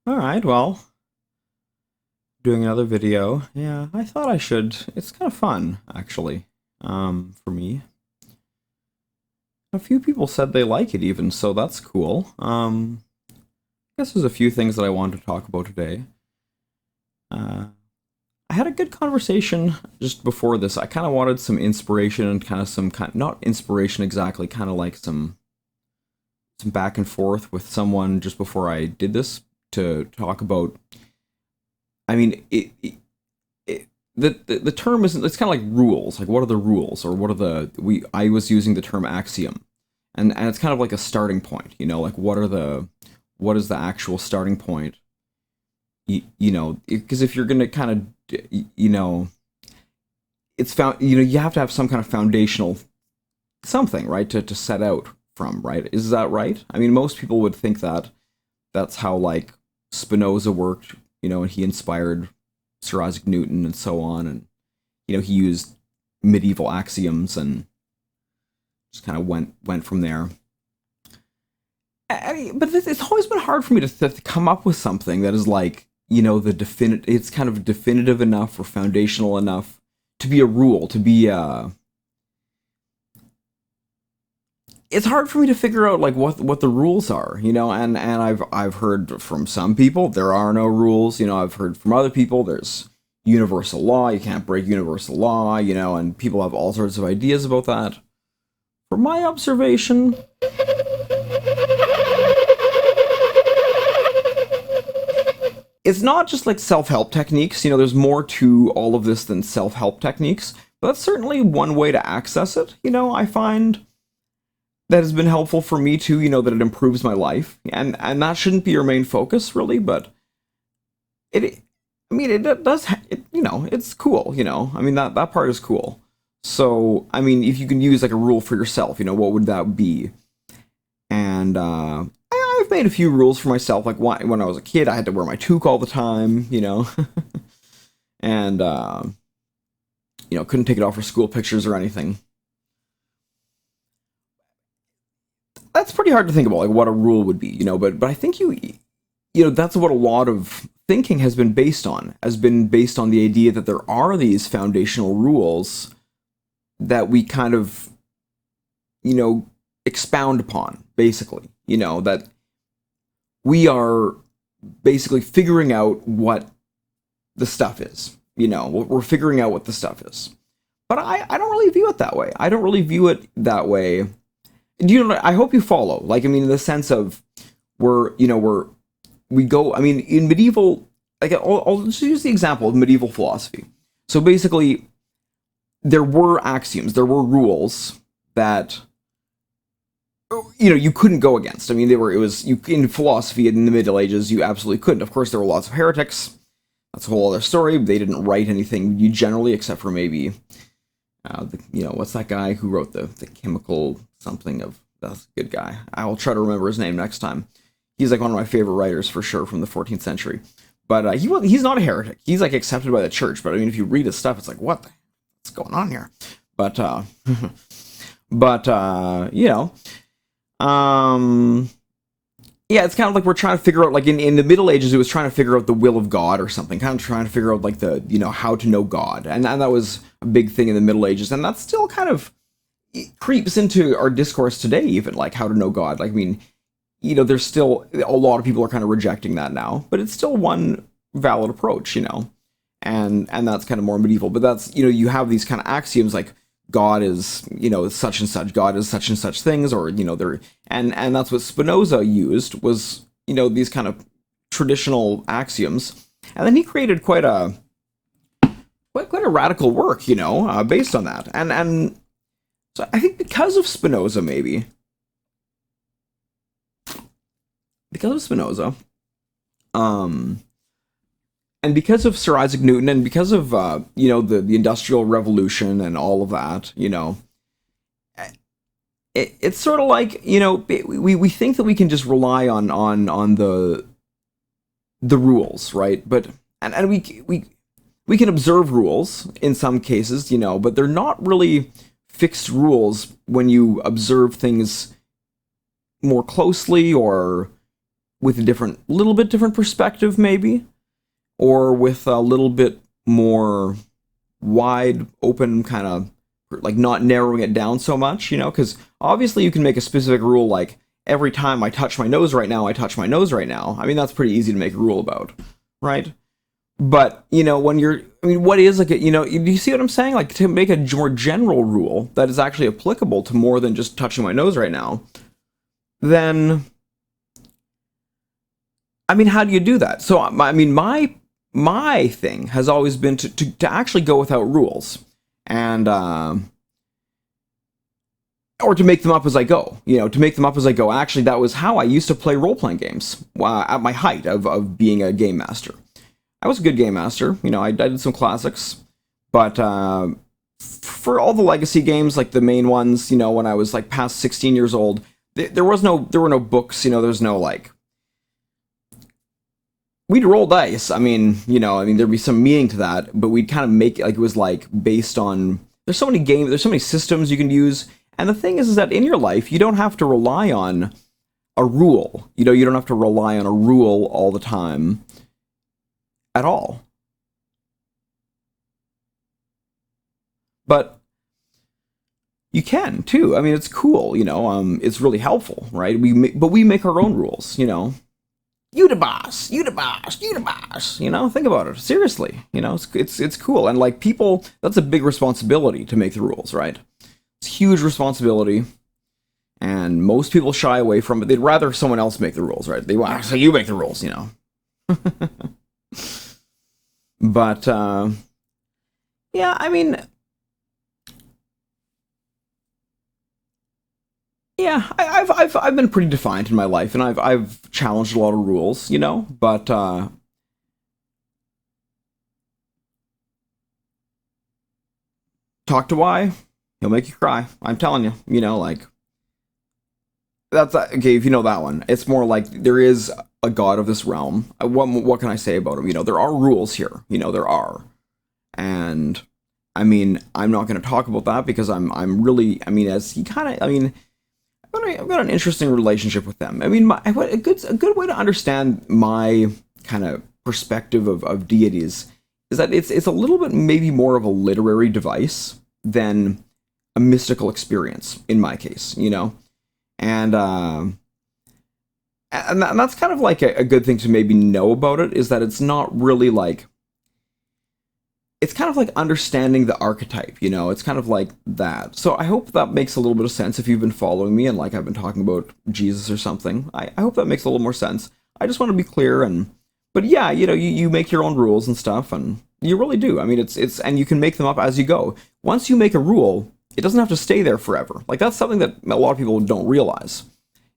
All right, well, doing another video. Yeah, I thought I should. It's kind of fun, actually, for me. A few people said they like it even, so that's cool. I guess there's a few things that I wanted to talk about today. Uh, I had a good conversation just before this. I kind of wanted some inspiration and kind of not inspiration exactly, kind of like some back and forth with someone just before I did this to talk about. I mean, the term isn't. It's kind of like rules. Like, what are the rules, or what are the we? I was using the term axiom, and it's kind of like a starting point. Like what is the actual starting point? Because if you're gonna kind of it's found. You have to have some kind of foundational something, right, to set out from, right? Is that right? I mean, most people would think that that's how like Spinoza worked, and he inspired Sir Isaac Newton and so on, and he used medieval axioms and just kind of went from there. I mean, but it's always been hard for me to come up with something that is like the definite. It's kind of definitive enough or foundational enough to be a rule, to be it's hard for me to figure out like what the rules are, and I've heard from some people there are no rules. I've heard from other people there's universal law, you can't break universal law, and people have all sorts of ideas about that. From my observation, it's not just like self-help techniques. There's more to all of this than self-help techniques, but that's certainly one way to access it. I find that has been helpful for me too, that it improves my life. And that shouldn't be your main focus really, but it I mean it does it's cool, I mean that part is cool. So, I mean, if you can use like a rule for yourself, what would that be? And I've made a few rules for myself, like when I was a kid I had to wear my toque all the time, and couldn't take it off for school pictures or anything. That's pretty hard to think about, like what a rule would be, but I think that's what a lot of thinking has been based on the idea that there are these foundational rules that we kind of expound upon, basically, that we are basically figuring out what the stuff is, we're figuring out what the stuff is. But I don't really view it that way. I don't really view it that way. I hope you follow. Like, I mean, in the sense of we go. I mean, in medieval, like, I'll just use the example of medieval philosophy. So basically, there were axioms, there were rules that you couldn't go against. I mean, in philosophy in the Middle Ages, you absolutely couldn't. Of course, there were lots of heretics. That's a whole other story. They didn't write anything generally, except for maybe what's that guy who wrote the chemical something of, that's a good guy. I'll try to remember his name next time. He's like one of my favorite writers for sure from the 14th century. But he's not a heretic. He's like accepted by the church. But I mean, if you read his stuff, it's like, what's going on here? But but yeah, it's kind of like we're trying to figure out, like in the Middle Ages, it was trying to figure out the will of God or something, kind of trying to figure out like how to know God, and that was a big thing in the Middle Ages, and that still kind of creeps into our discourse today, even like how to know God. Like, I mean, there's still a lot of people are kind of rejecting that now, but it's still one valid approach, and that's kind of more medieval. But that's you have these kind of axioms like God is such and such, God is such and such things, or there, and that's what Spinoza used, was these kind of traditional axioms, and then he created quite a radical work, based on that, and so I think because of Spinoza, um, and because of Sir Isaac Newton, and because of the Industrial Revolution and all of that, it's sort of like we think that we can just rely on the rules, right? But and we can observe rules in some cases, but they're not really fixed rules when you observe things more closely, or with a little bit different perspective, maybe, or with a little bit more wide open kind of, like, not narrowing it down so much, because obviously you can make a specific rule like every time I touch my nose right now, I touch my nose right now. I mean, that's pretty easy to make a rule about, right? But, when what is like, do you see what I'm saying? Like, to make a more general rule that is actually applicable to more than just touching my nose right now, then, I mean, how do you do that? So, I mean, my thing has always been to actually go without rules, and, or to make them up as I go, to make them up as I go. Actually, that was how I used to play role-playing games at my height of being a game master. I was a good game master, I did some classics, but for all the legacy games, like the main ones, when I was like past 16 years old, there were no books, there's no like, we'd roll dice. I mean, there'd be some meaning to that, but we'd kind of make it like it was like based on, there's so many systems you can use, and the thing is that in your life, you don't have to rely on a rule, you don't have to rely on a rule all the time. At all. But you can too. I mean, it's cool, it's really helpful, right? But we make our own rules, You the boss, you the boss, you the boss, think about it. Seriously, it's cool. And like people, that's a big responsibility to make the rules, right? It's a huge responsibility. And most people shy away from it. They'd rather someone else make the rules, right? They want, so you make the rules, But, yeah, I mean, yeah, I've been pretty defiant in my life, and I've challenged a lot of rules, but, talk to why, he'll make you cry, I'm telling you, like, that's, okay, if you know that one, it's more like, there is a god of this realm. What can I say about him? There are rules here. There are, and I mean, I'm not going to talk about that because I'm really, I mean, as he kind of, I mean, I've got an interesting relationship with them. I mean, a good way to understand my kind of perspective of deities is that it's a little bit maybe more of a literary device than a mystical experience in my case, and that's kind of like a good thing to maybe know about it, is that it's not really like, it's kind of like understanding the archetype, it's kind of like that. So I hope that makes a little bit of sense if you've been following me and like I've been talking about Jesus or something. I hope that makes a little more sense. I just want to be clear, but yeah, you make your own rules and stuff, and you really do. I mean, it's and you can make them up as you go. Once you make a rule, it doesn't have to stay there forever. Like, that's something that a lot of people don't realize,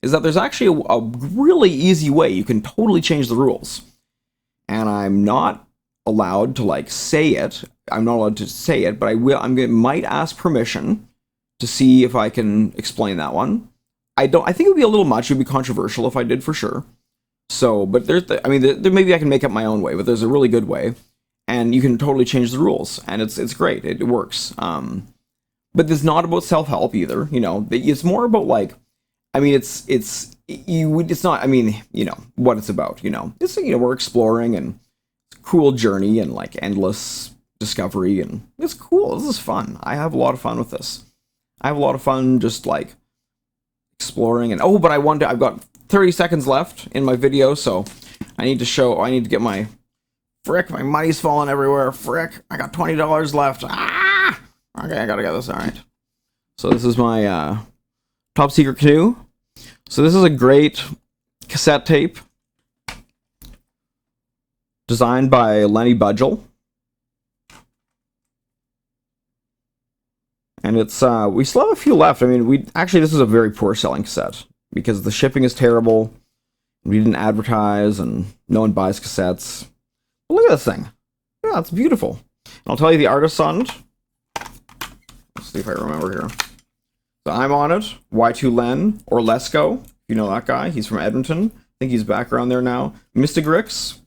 is that there's actually a really easy way you can totally change the rules. And I'm not allowed to, like, say it. I'm not allowed to say it, but might ask permission to see if I can explain that one. I think it would be a little much. It would be controversial if I did, for sure. So, but maybe I can make up my own way, but there's a really good way. And you can totally change the rules. And it's great. It works. But it's not about self-help either, It's more about, like, I mean, it's not, I mean, what it's about, It's, we're exploring, and it's a cool journey, and, like, endless discovery, and it's cool. This is fun. I have a lot of fun with this. I have a lot of fun just, like, exploring, and, but I've got 30 seconds left in my video, so I need to get my, frick, my money's falling everywhere, frick, I got $20 left, okay, I gotta get this, alright. So this is my, Top Secret Canoe. So this is a great cassette tape designed by Lenny Budgell. And it's, we still have a few left. I mean, this is a very poor selling cassette because the shipping is terrible. We didn't advertise, and no one buys cassettes. But look at this thing. Yeah, it's beautiful. And I'll tell you the artist on it. Let's see if I remember here. So I'm on it. Y2Len, or Lesko, if you know that guy. He's from Edmonton. I think he's back around there now. Mystigrix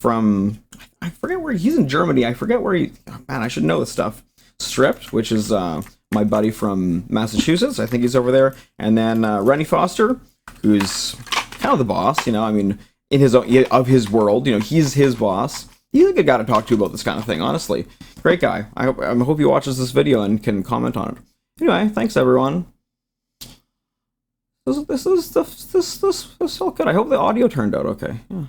from, I forget where, he's in Germany. I forget where man, I should know this stuff. Stripped, which is my buddy from Massachusetts. I think he's over there. And then Rennie Foster, who's kind of the boss, you know. I mean, in his own, of his world, you know, he's his boss. He's a good guy to talk to about this kind of thing, honestly. Great guy. I hope he watches this video and can comment on it. Anyway, thanks everyone. This felt good. I hope the audio turned out okay. Yeah.